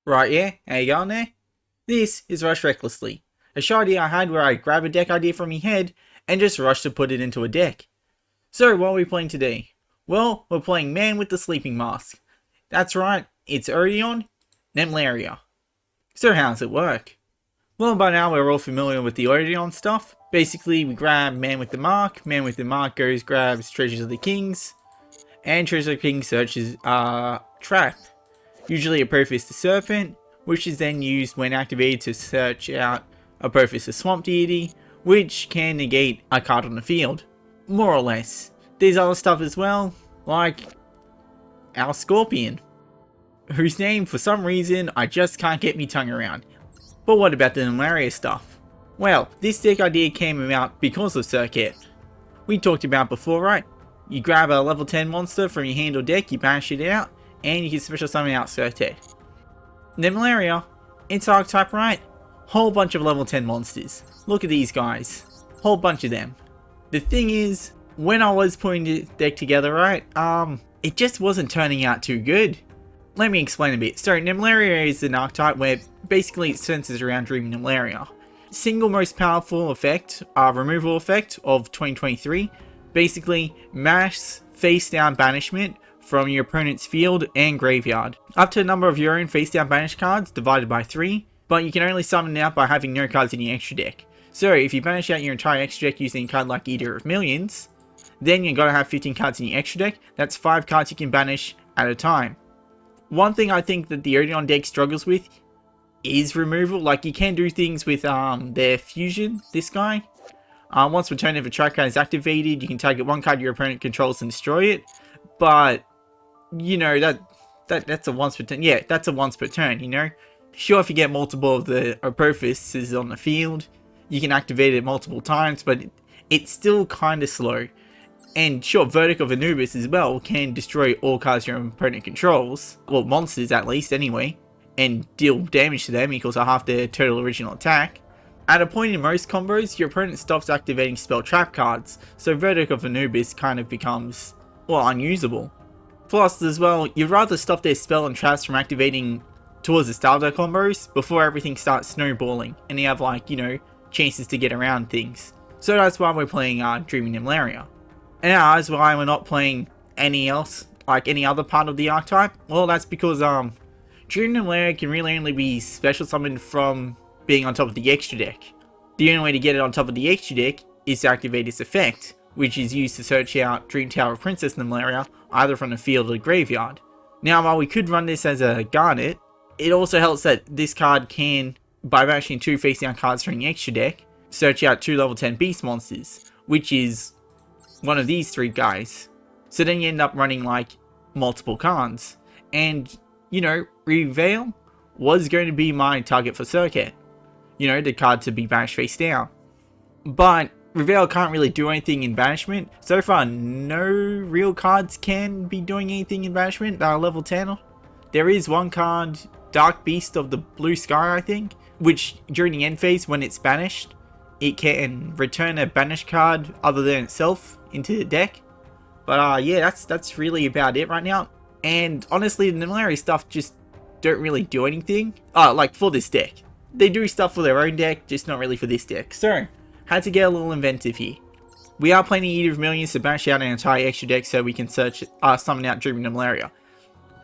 Right, yeah, how you going there? This is Rush Recklessly, a show idea I had where I grab a deck idea from my head and just rush to put it into a deck. So, what are we playing today? Well, we're playing Man with the Sleeping Mask. That's right, it's Odion Nemleria. So how does it work? Well, by now we're all familiar with the Odion stuff. Basically, we grab Man with the Mark goes grabs Treasures of the Kings, and Treasure of the King searches Trap. Usually a Profist the Serpent, which is then used when activated to search out a Profist the Swamp Deity, which can negate a card on the field. More or less. There's other stuff as well, like our Scorpion, whose name for some reason I just can't get me tongue around. But what about the Nemleria stuff? Well, this deck idea came about because of Circuit. We talked about before, right? You grab a level 10 monster from your hand or deck, you banish it out, and you can special summon out Circuit. Nemleria, it's archetype, right? Whole bunch of level 10 monsters. Look at these guys. Whole bunch of them. The thing is, when I was putting the deck together, right, it just wasn't turning out too good. Let me explain a bit. So, Nemleria is an archetype where basically it centers around Dreaming Nemleria. Single most powerful effect, removal effect of 2023. Basically, mass face down banishment from your opponent's field and graveyard. Up to a number of your own face down banished cards divided by 3, but you can only summon it out by having no cards in your extra deck. So if you banish out your entire extra deck using a card like Eater of Millions, then you gotta have 15 cards in your extra deck. That's 5 cards you can banish at a time. One thing I think that the Odion deck struggles with is removal. Like, you can do things with their fusion, this guy. Once per turn if a trap card is activated, you can target one card your opponent controls and destroy it. But, you know, that's a once per turn. Yeah, that's a once per turn, you know. Sure, if you get multiple of the Apophis on the field, you can activate it multiple times, but it's still kind of slow. And sure, Verdict of Anubis as well can destroy all cards your opponent controls, well, monsters at least anyway, and deal damage to them equals half their total original attack. At a point in most combos, your opponent stops activating spell trap cards, so Verdict of Anubis kind of becomes, well, unusable. Plus, as well, you'd rather stop their spell and traps from activating towards the start of their combos before everything starts snowballing, and you have, like, you know, chances to get around things. So that's why we're playing Dreaming Nemleria. And as why we're not playing any else, like any other part of the archetype, well, that's because Dreaming Nemleria can really only be special summoned from being on top of the extra deck. The only way to get it on top of the extra deck is to activate its effect, which is used to search out Dream Tower of Princess Nemleria either from the field or the graveyard. Now, while we could run this as a Garnet, it also helps that this card can, by banishing 2 face down cards from the extra deck, search out 2 level 10 beast monsters, which is one of these 3 guys. So then you end up running like multiple cards. And, you know, Reveal was going to be my target for Circuit. You know, the card to be banished face down. But Reveal can't really do anything in banishment. So far, no real cards can be doing anything in banishment that are level 10. There is one card, Dark Beast of the Blue Sky, I think, which during the end phase, when it's banished, it can return a banished card other than itself into the deck. But yeah, that's really about it right now. And honestly, the Nemleria stuff just don't really do anything. Like for this deck. They do stuff for their own deck, just not really for this deck. So, had to get a little inventive here. We are playing Eater of Millions to banish out an entire extra deck so we can summon out Dreaming Nemleria.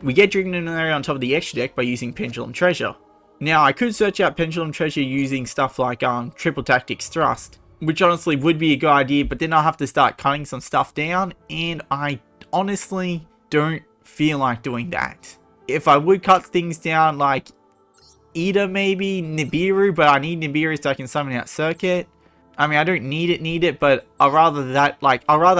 We get Dreaming Nemleria on top of the extra deck by using Pendulum Treasure. Now, I could search out Pendulum Treasure using stuff like Triple Tactics Thrust, which honestly would be a good idea, but then I'll have to start cutting some stuff down, and I honestly don't feel like doing that. If I would cut things down, like either maybe Nibiru, but I need Nibiru so I can summon out Circuit. I mean, I don't need it, but I'd rather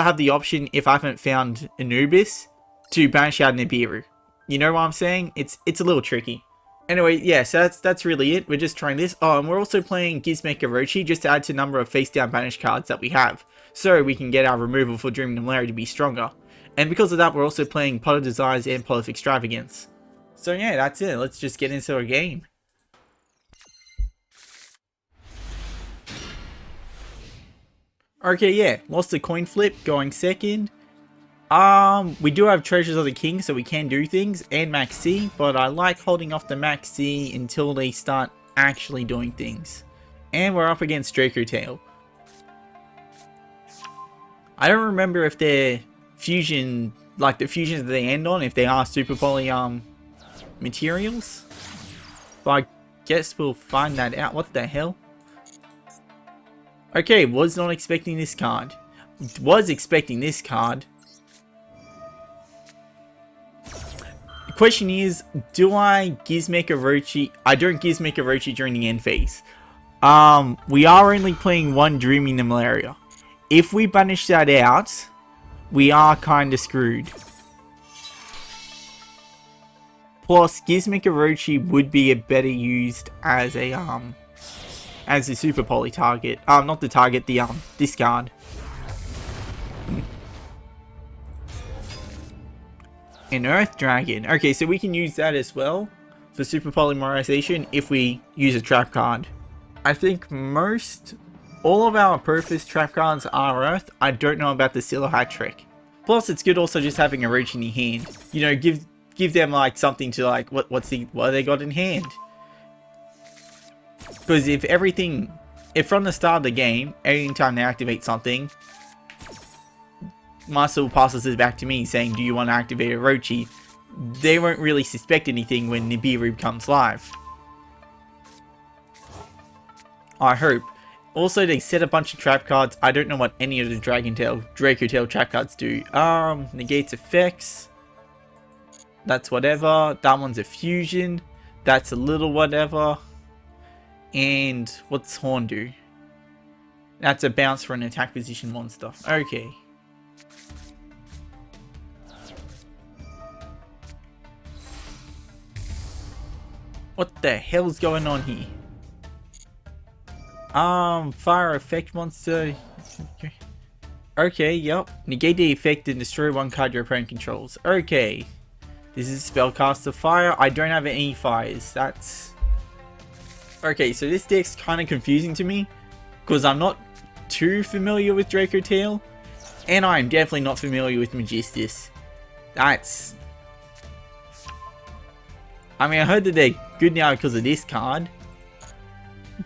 have the option, if I haven't found Anubis, to banish out Nibiru. You know what I'm saying? It's a little tricky. Anyway, yeah, so that's really it. We're just trying this. Oh, and we're also playing Gizmek Orochi just to add to the number of face down banished cards that we have, so we can get our removal for Dreaming Nemleria to be stronger. And because of that, we're also playing Pot of Desires and Pot of Extravagance. So yeah, that's it. Let's just get into our game. Okay, yeah, lost the coin flip, going second. We do have Treasures of the King, so we can do things, and Max C, but I like holding off the Max C until they start actually doing things. And we're up against Draco Tail. I don't remember if they're fusion, like the fusions that they end on, if they are super poly materials. But I guess we'll find that out. What the hell? Okay, was not expecting this card. Was expecting this card. The question is, do I Gizmek Orochi? I don't Gizmek Orochi during the end phase. We are only playing one Dreaming Nemleria. If we banish that out, we are kinda screwed. Plus, Gizmek Orochi would be a better used as a super poly target. Not the target, the discard. An Earth Dragon. Okay, so we can use that as well for super polymerization if we use a trap card. I think all of our purpose trap cards are Earth. I don't know about the Silo Hat trick. Plus, it's good also just having a Roach in your hand. You know, give them like something to like what they got in hand. Because if from the start of the game, anytime they activate something, Master passes it back to me saying, do you want to activate a Orochi? They won't really suspect anything when Nibiru comes live. I hope. Also, they set a bunch of trap cards. I don't know what any of the Draco Tail trap cards do. Negates effects. That's whatever. That one's a fusion. That's a little whatever. And what's Horn do? That's a bounce for an attack position monster. Okay. What the hell's going on here? Fire effect monster. Okay, yep. Negate the effect and destroy one card your opponent controls. Okay. This is Spellcaster Fire. I don't have any fires. That's... Okay, so this deck's kind of confusing to me. Because I'm not too familiar with Draco Tail. And I'm definitely not familiar with Magistus. That's... I mean, I heard that they're good now because of this card.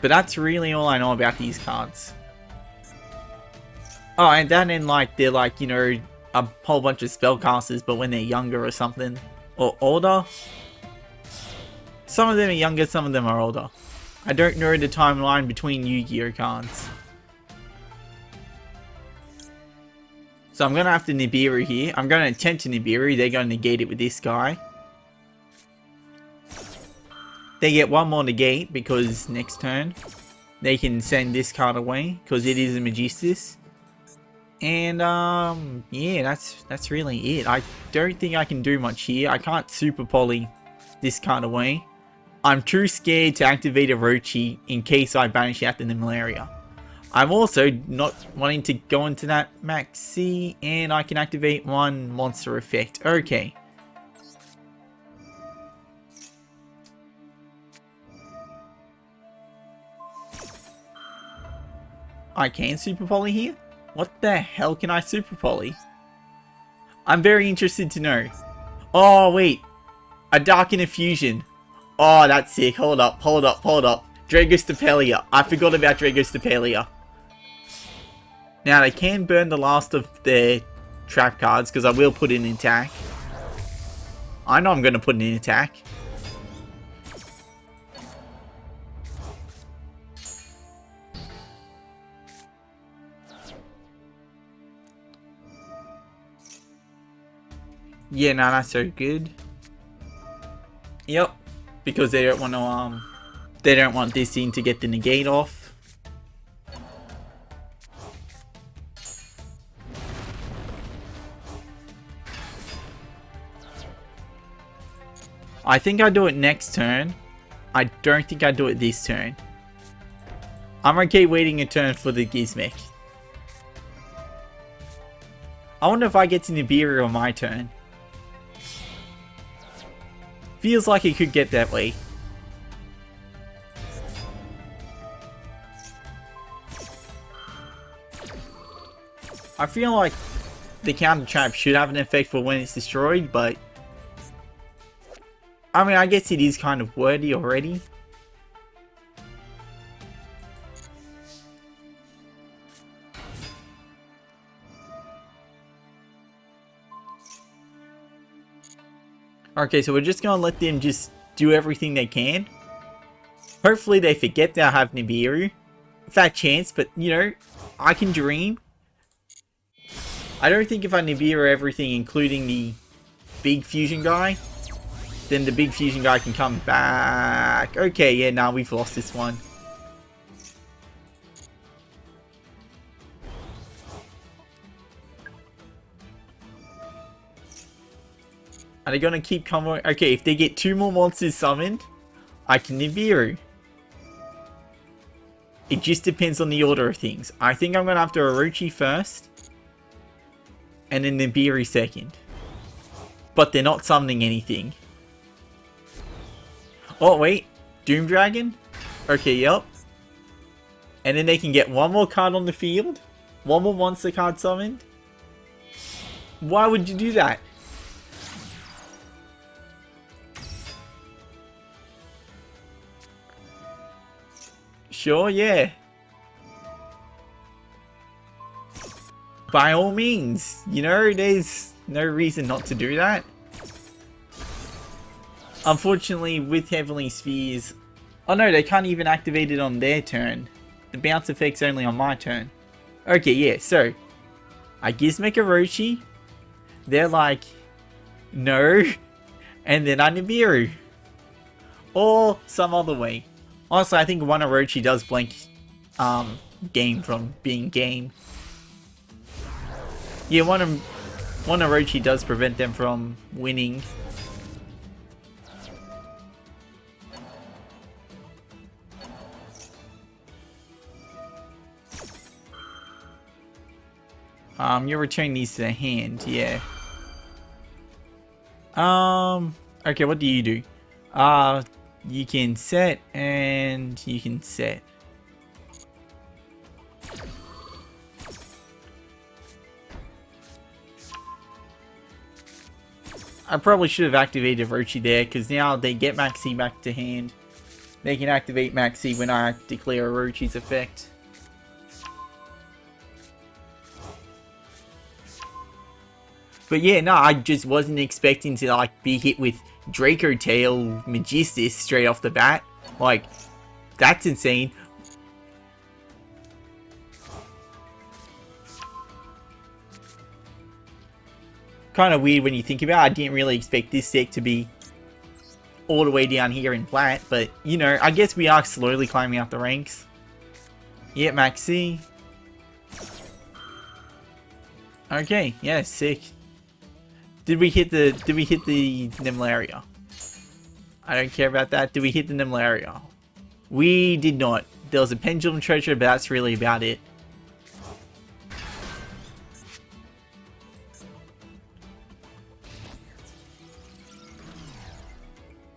But that's really all I know about these cards. Oh, and then they're like, you know, a whole bunch of spellcasters, but when they're younger or something. Or older. Some of them are younger, some of them are older. I don't know the timeline between Yu-Gi-Oh cards. So I'm going to have to Nibiru here. I'm going to attempt to Nibiru. They're going to negate it with this guy. They get one more negate because next turn they can send this card away because it is a Magistus. And yeah, that's really it. I don't think I can do much here. I can't super poly this card away. I'm too scared to activate a Orochi in case I banish out the Nemleria. I'm also not wanting to go into that Max C, and I can activate one monster effect. Okay. I can super poly here? What the hell can I super poly? I'm very interested to know. Oh wait, a Dark Infusion. Oh, that's sick. Hold up. Dragostapelia. I forgot about Dragostapelia. Now they can burn the last of their trap cards because I will put in attack. I know I'm going to put in attack. Yeah, no, that's so good. Yep, because they don't want to they don't want this thing to get the negate off. I think I do it next turn. I don't think I do it this turn. I'm okay waiting a turn for the Gizmek. I wonder if I get to Nibiru on my turn. Feels like it could get that way. I feel like the counter trap should have an effect for when it's destroyed, but I mean, I guess it is kind of wordy already. Okay, so we're just gonna let them just do everything they can. Hopefully they forget they have Nibiru. Fat chance, but you know, I can dream. I don't think if I Nibiru everything, including the big fusion guy, then the big fusion guy can come back. Okay, yeah, nah, we've lost this one. Are they gonna keep coming? Okay, if they get 2 more monsters summoned, I can Nibiru. It just depends on the order of things. I think I'm gonna have to Orochi first, and then Nibiru second. But they're not summoning anything. Oh wait, Doom Dragon? Okay, yep. And then they can get 1 more card on the field, 1 more monster card summoned. Why would you do that? Sure, yeah. By all means, you know, there's no reason not to do that. Unfortunately, with Heavenly Spheres... Oh no, they can't even activate it on their turn. The bounce effect's only on my turn. Okay, yeah, so... I Gizmek Orochi. They're like... No. And then I Nibiru. Or some other way. Honestly, I think one Orochi does blank game from being game. Yeah, one Orochi does prevent them from winning. You return these to the hand, yeah. Okay, what do? You can set and you can set. I probably should have activated Orochi there, because now they get Maxi back to hand. They can activate Maxi when I declare Orochi's effect. But yeah, no, I just wasn't expecting to like be hit with Draco Tail Magistus straight off the bat. Like, that's insane. Kind of weird when you think about it. I didn't really expect this deck to be all the way down here in flat, but you know, I guess we are slowly climbing up the ranks. Yeah, Maxi. Okay, yeah, sick. Did we hit the Nemleria? I don't care about that. Did we hit the Nemleria? We did not. There was a Pendulum Treasure, but that's really about it.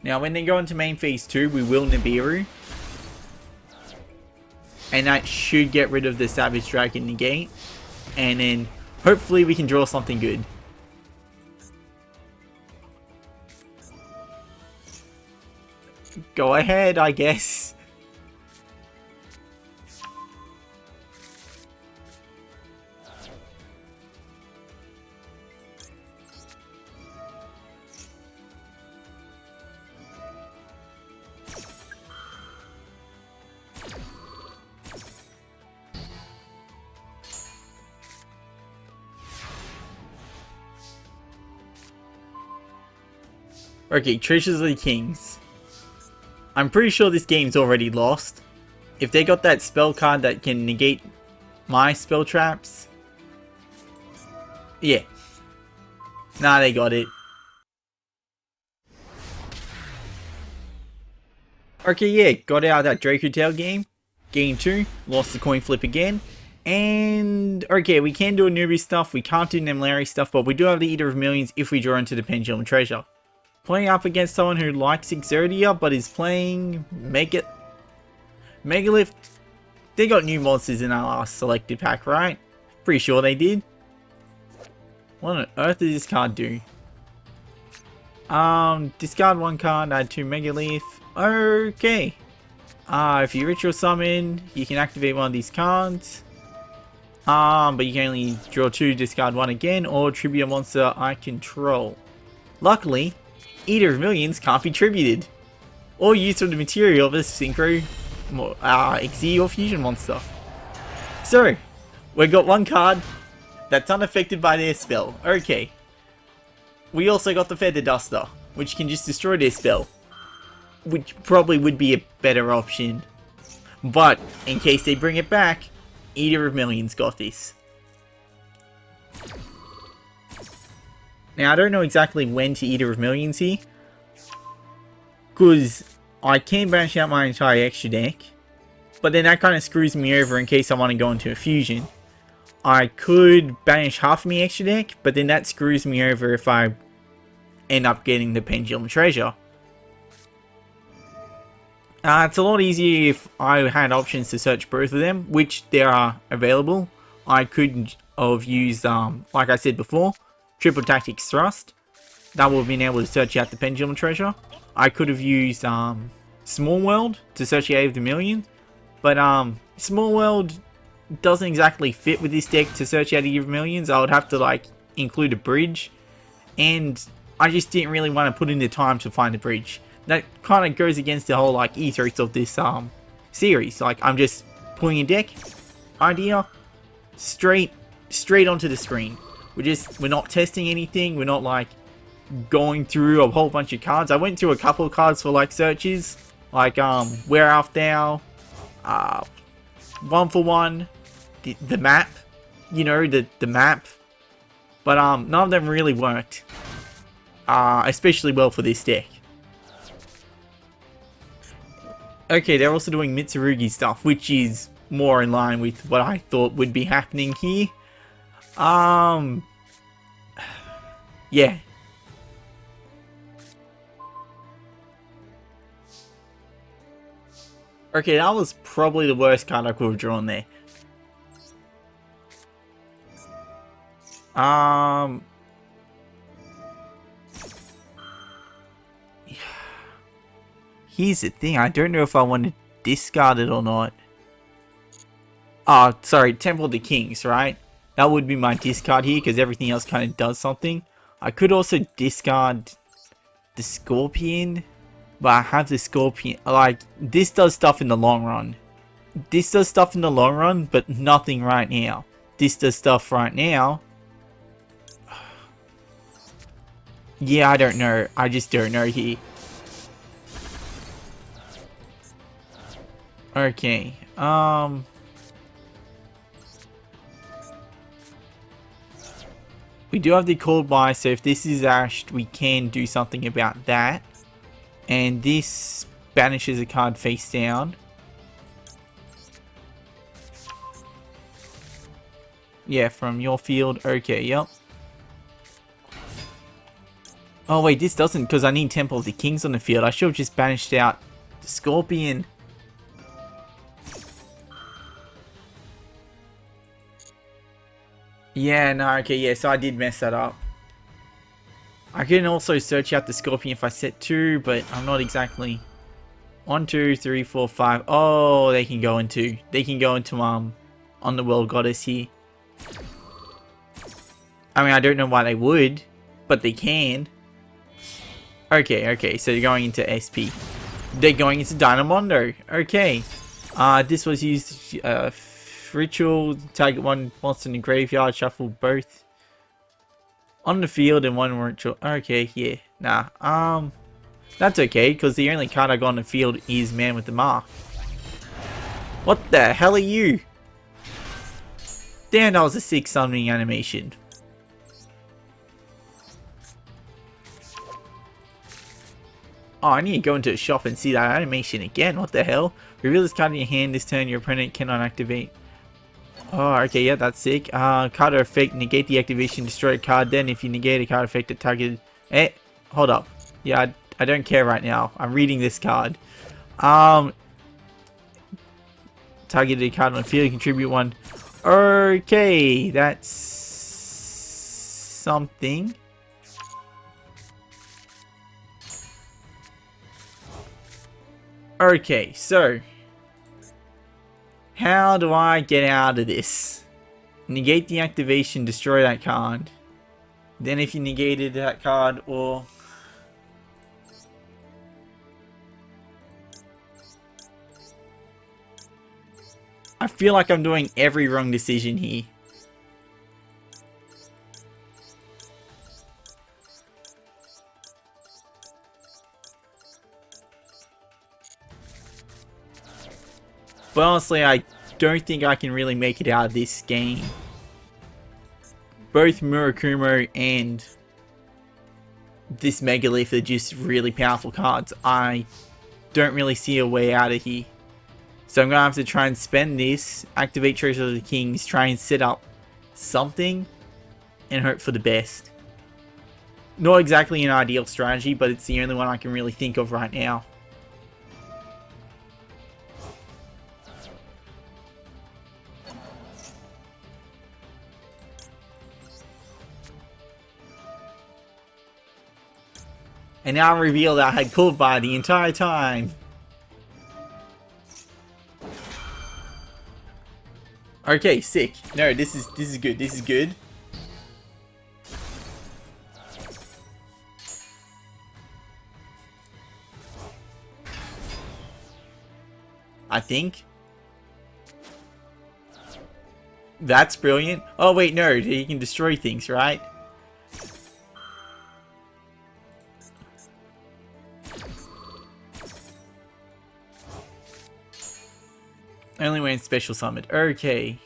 Now, when they go into main phase 2, we will Nibiru. And that should get rid of the Savage Dragon negate. And then, hopefully, we can draw something good. Go ahead, I guess. Okay, Treasures of the Kings. I'm pretty sure this game's already lost. If they got that spell card that can negate my spell traps. Yeah. Nah, they got it. Okay, yeah, got out of that Draco Tail game. Game 2, lost the coin flip again. And, okay, we can do Anubis stuff, we can't do Nemleria stuff, but we do have the Eater of Millions if we draw into the Pendulum Treasure. Playing up against someone who likes Exodia, but is playing Megalith. They got new monsters in our last selected pack, right? Pretty sure they did. What on earth does this card do? Discard one card, add 2 Megalith. Okay. If you ritual summon, you can activate one of these cards. But you can only draw 2, discard 1 again, or tribute a monster I control. Luckily, Eater of Millions can't be tributed, or used for the material of a Synchro, Yugioh or Fusion monster. So, we've got one card that's unaffected by their spell. Okay. We also got the Feather Duster, which can just destroy their spell, which probably would be a better option. But, in case they bring it back, Eater of Millions got this. Now, I don't know exactly when to Eater of Millions here, because I can banish out my entire extra deck, but then that kind of screws me over in case I want to go into a fusion. I could banish half of my extra deck, but then that screws me over if I end up getting the Pendulum Treasure. It's a lot easier if I had options to search both of them, which there are available. I could have used, like I said before, Triple Tactics Thrust. That would have been able to search out the Pendulum Treasure. I could have used Small World to search out the Million, but Small World doesn't exactly fit with this deck to search out Eater of Millions. I would have to like include a bridge, and I just didn't really want to put in the time to find a bridge. That kind of goes against the whole like ethos of this series. Like, I'm just pulling a deck idea straight onto the screen. We're not testing anything. We're not like going through a whole bunch of cards. I went through a couple of cards for like searches, like Where Art Thou, 1 for 1, the map, you know, the map, but none of them really worked, especially well for this deck. Okay, they're also doing Mitsurugi stuff, which is more in line with what I thought would be happening here. Yeah. Okay, that was probably the worst card I could have drawn there. Here's the thing, I don't know if I want to discard it or not. Oh, sorry, Temple of the Kings, right? That would be my discard here, because everything else kind of does something. I could also discard the Scorpion, but I have the Scorpion. Like, this does stuff in the long run. This does stuff in the long run, but nothing right now. This does stuff right now. Yeah, I don't know. I just don't know here. Okay, we do have the called by, so if this is ashed, we can do something about that. And this banishes a card face down. Yeah, from your field. Okay, yep. Oh wait, this doesn't, because I need Temple of the Kings on the field. I should have just banished out the Scorpion. Yeah, no, okay, yeah, so I did mess that up. I can also search out the Scorpion if I set 2, but I'm not exactly... 1, 2, 3, 4, 5. Oh, they can go into Underworld Goddess here. I mean, I don't know why they would, but they can. Okay, so they're going into SP. They're going into Dynamondo. Okay. This was used, ritual, target one monster in the graveyard, shuffle both on the field and one ritual. Okay, yeah, nah, that's okay, because the only card I got on the field is Man with the Mark. What the hell are you? Damn, that was a sick summoning animation. Oh, I need to go into a shop and see that animation again. What the hell? Reveal this card in your hand. This turn, your opponent cannot activate. Oh, okay, yeah, that's sick. Card effect, negate the activation, destroy a card. Then, if you negate a card effect, the target. Hold up. Yeah, I don't care right now. I'm reading this card. Target a card on the field, contribute 1. Okay, that's something. Okay, so how do I get out of this? Negate the activation, destroy that card. Then if you negated that card, or I feel like I'm doing every wrong decision here. But honestly, I don't think I can really make it out of this game. Both Murakumo and this Megalith are just really powerful cards. I don't really see a way out of here. So I'm going to have to try and spend this, activate Treasure of the Kings, try and set up something, and hope for the best. Not exactly an ideal strategy, but it's the only one I can really think of right now. And now I reveal that I had Cold by the entire time. Okay, sick. No, this is good. This is good. I think. That's brilliant. Oh wait, no, you can destroy things, right? Only when special summoned. Okay.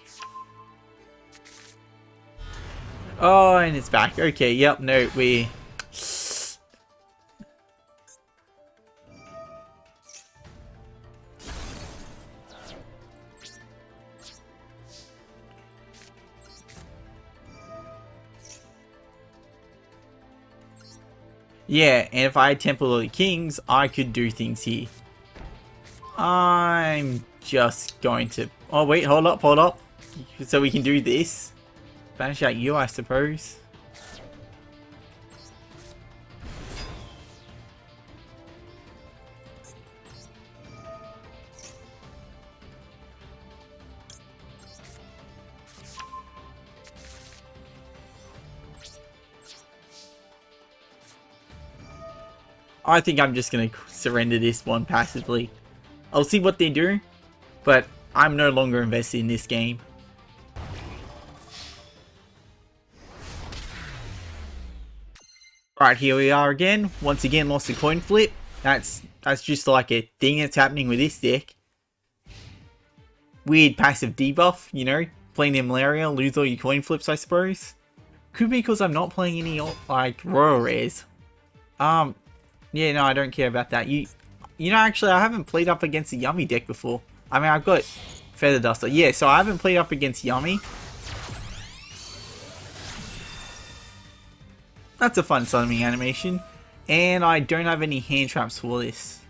Oh, and it's back. Okay, yep, no, we... Yeah, and if I had Temple of the Kings, I could do things here. I'm just going to... Oh wait, hold up, hold up. So we can do this. Banish out you, I suppose. I think I'm just going to surrender this one passively. I'll see what they do, but I'm no longer invested in this game. Right, here we are again. Once again, lost a coin flip. That's just like a thing that's happening with this deck. Weird passive debuff, you know. Playing Nemleria, lose all your coin flips, I suppose. Could be because I'm not playing any like royal rares. Yeah, no, I don't care about that. You know, actually, I haven't played up against a Yummy deck before. I mean, I've got Feather Duster. Yeah, so I haven't played up against Yummy. That's a fun summoning animation. And I don't have any hand traps for this.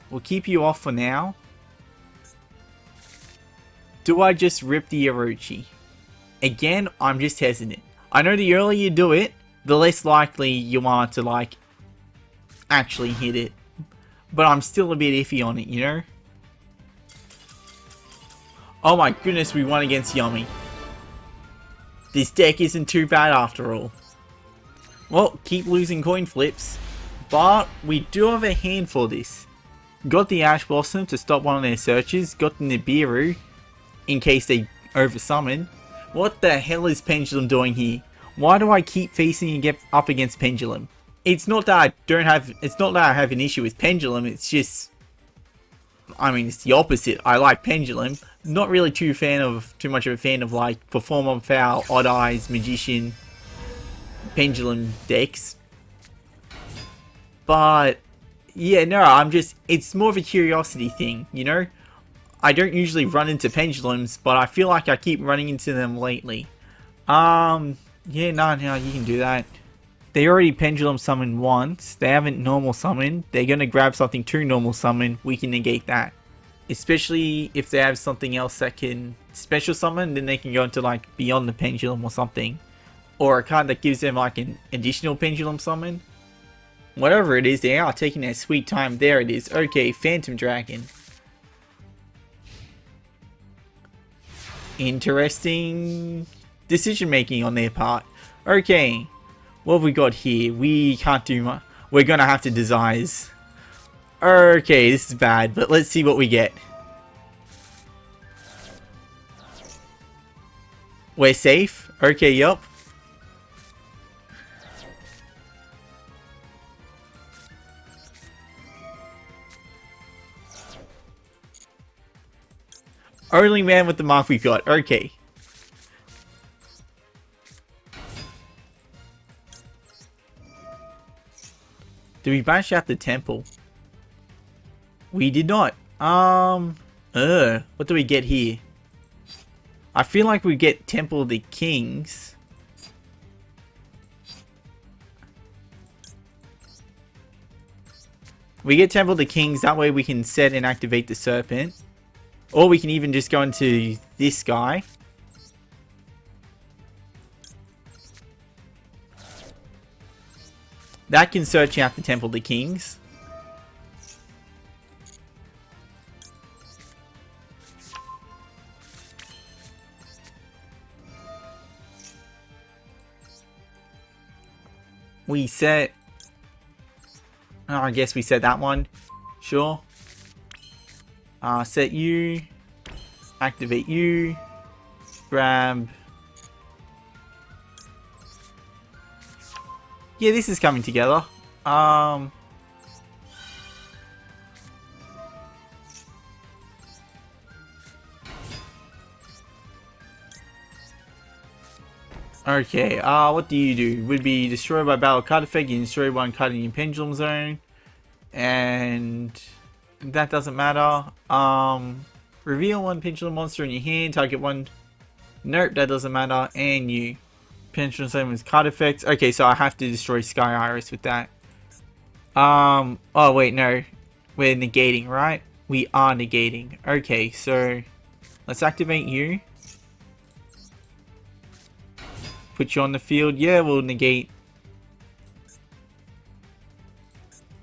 We'll keep you off for now. Do I just rip the Orochi? Again, I'm just hesitant. I know the earlier you do it, the less likely you are to, like, actually hit it. But I'm still a bit iffy on it, you know? Oh my goodness, we won against Yummy. This deck isn't too bad after all. Well, keep losing coin flips. But we do have a hand for this. Got the Ash Blossom to stop one of their searches. Got the Nibiru in case they oversummon. What the hell is Pendulum doing here? Why do I keep facing and get up against Pendulum? It's not that I have an issue with Pendulum, it's just, I mean, it's the opposite. I like Pendulum. Not really too much of a fan of like Perform on Foul, Odd Eyes, Magician, Pendulum decks. But yeah, no, it's more of a curiosity thing, you know? I don't usually run into Pendulums, but I feel like I keep running into them lately. Yeah, no, you can do that. They already Pendulum summoned once. They haven't normal summoned. They're going to grab something to normal summon. We can negate that. Especially if they have something else that can special summon, then they can go into like beyond the Pendulum or something. or a card that gives them like an additional pendulum summon. Whatever it is, they are taking their sweet time. There it is. Okay, Phantom Dragon. Interesting decision making on their part. Okay, what have we got here? We can't do much. We're gonna have to disguise. Okay, this is bad, but let's see what we get. We're safe? Okay, yup. Only man with the mark we've got. Okay. Did we bash out the temple? We did not. What do we get here? I feel like we get Temple of the Kings. We get Temple of the Kings, that way we can set and activate the Serpent. Or we can even just go into this guy. That can search out the Temple of the Kings. We set... Oh, I guess we set that one. Sure. Set you. Activate you. Grab. Yeah, this is coming together. Okay, what do you do? Would be destroyed by battle card effect, you destroy one card in your pendulum zone. And that doesn't matter. Reveal one pendulum monster in your hand, target one. Nope, that doesn't matter. And you. Pendulum zone with card effects. Okay, so I have to destroy Sky Iris with that. Oh wait, no. We're negating, right? We are negating. Okay, so let's activate you. Put you on the field. Yeah, we'll negate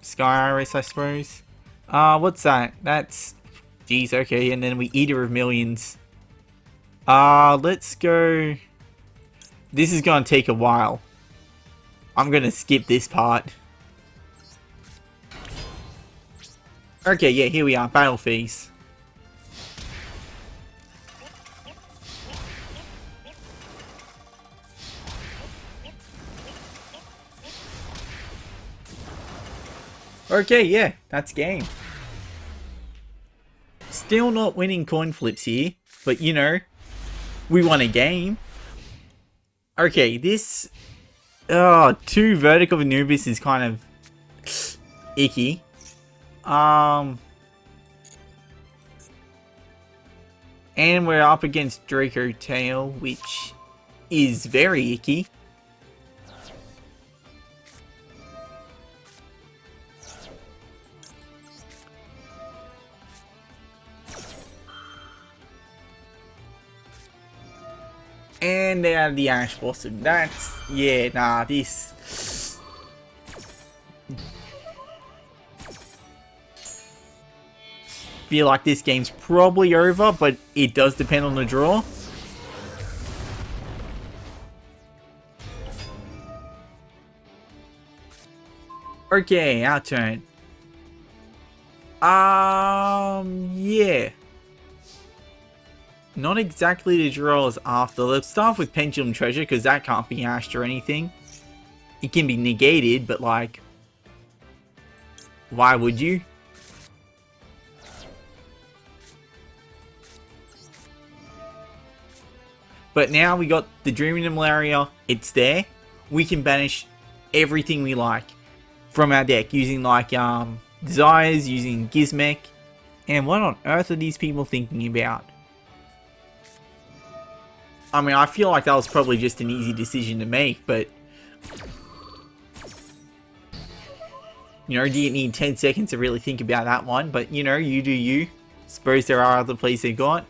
Sky Iris, I suppose. What's that? That's... Jeez, okay, and then we Eater of Millions. Let's go... This is gonna take a while. I'm gonna skip this part. Okay, yeah, here we are. Battle phase. Okay, yeah, that's game. Still not winning coin flips here, but you know, we won a game. Okay, this... two Vertical Anubis is kind of icky. And we're up against Draco Tail, which is very icky. And they have the Ash Blossom. That's... yeah, nah, this... feel like this game's probably over, but it does depend on the draw. Okay, our turn. Yeah. Not exactly the draw is after. Let's start with Pendulum Treasure, because that can't be ashed or anything. It can be negated, but like... why would you? But now we got the Dreaming Nemleria. It's there. We can banish everything we like from our deck using like Desires, using Gizmek. And what on earth are these people thinking about? I mean, I feel like that was probably just an easy decision to make, but... you know, do you need 10 seconds to really think about that one? But, you know, you do you. Suppose there are other plays they got.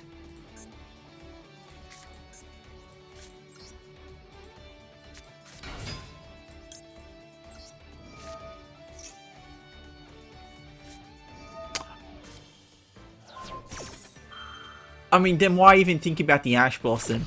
I mean, then why even think about the Ash Blossom?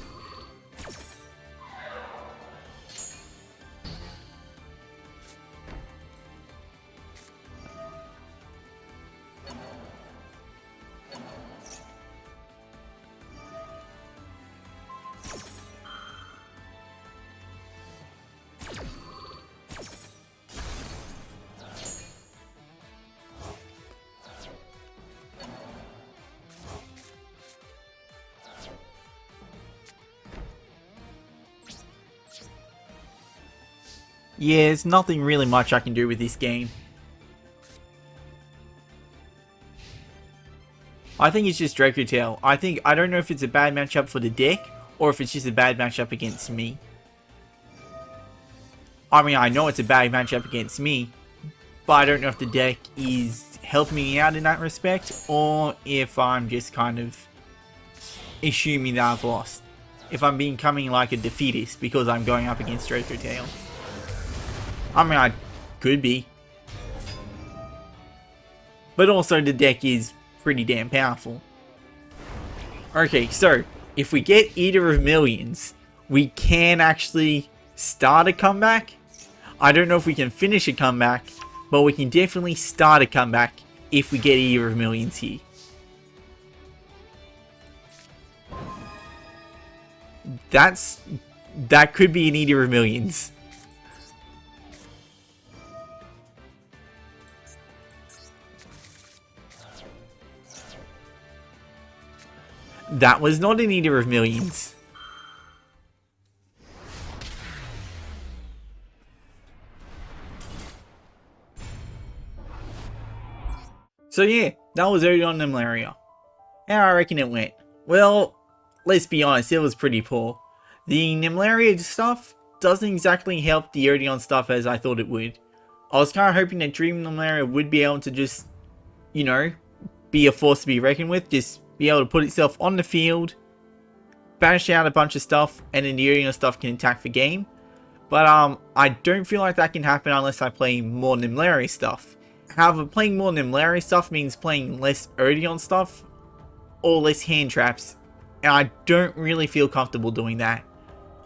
Yeah, there's nothing really much I can do with this game. I think it's just Draco Tail. I don't know if it's a bad matchup for the deck, or if it's just a bad matchup against me. I mean, I know it's a bad matchup against me, but I don't know if the deck is helping me out in that respect, or if I'm just kind of assuming that I've lost. If I'm becoming like a defeatist because I'm going up against Draco Tail. I mean, I could be. But also the deck is pretty damn powerful. Okay, so if we get Eater of Millions, we can actually start a comeback. I don't know if we can finish a comeback, but we can definitely start a comeback if we get Eater of Millions here. That could be an Eater of Millions. That was not an Eater of Millions. So yeah, that was Odion Nemleria. How I reckon it went? Well, let's be honest, it was pretty poor. The Nemleria stuff doesn't exactly help the Odion stuff as I thought it would. I was kind of hoping that Dream Nemleria would be able to just, you know, be a force to be reckoned with, just be able to put itself on the field, banish out a bunch of stuff, and then the Odion stuff can attack the game. But I don't feel like that can happen unless I play more Nemleria stuff. However, playing more Nemleria stuff means playing less Odion stuff, or less hand traps, and I don't really feel comfortable doing that.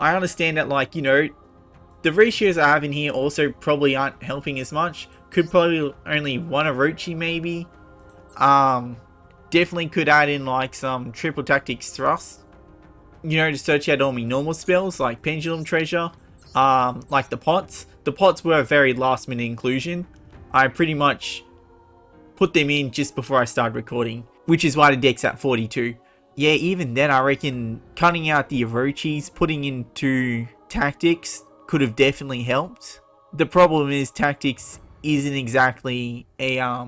I understand that, like, you know, the ratios I have in here also probably aren't helping as much. Could probably only one Orochi maybe. Definitely could add in like some triple tactics thrust, you know, to search out all my normal spells like Pendulum Treasure, like the pots. The pots were a very last minute inclusion. I pretty much put them in just before I started recording, which is why the deck's at 42. Yeah, even then I reckon cutting out the Orochis, putting into tactics could have definitely helped. The problem is tactics isn't exactly a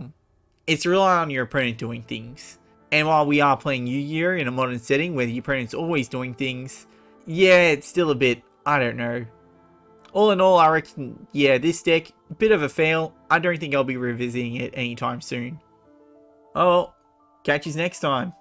it's relying on your opponent doing things. And while we are playing Yu-Gi-Oh! In a modern setting where the opponent's always doing things, yeah, it's still a bit, I don't know. All in all, I reckon, yeah, this deck, a bit of a fail. I don't think I'll be revisiting it anytime soon. Oh, well, catch you next time.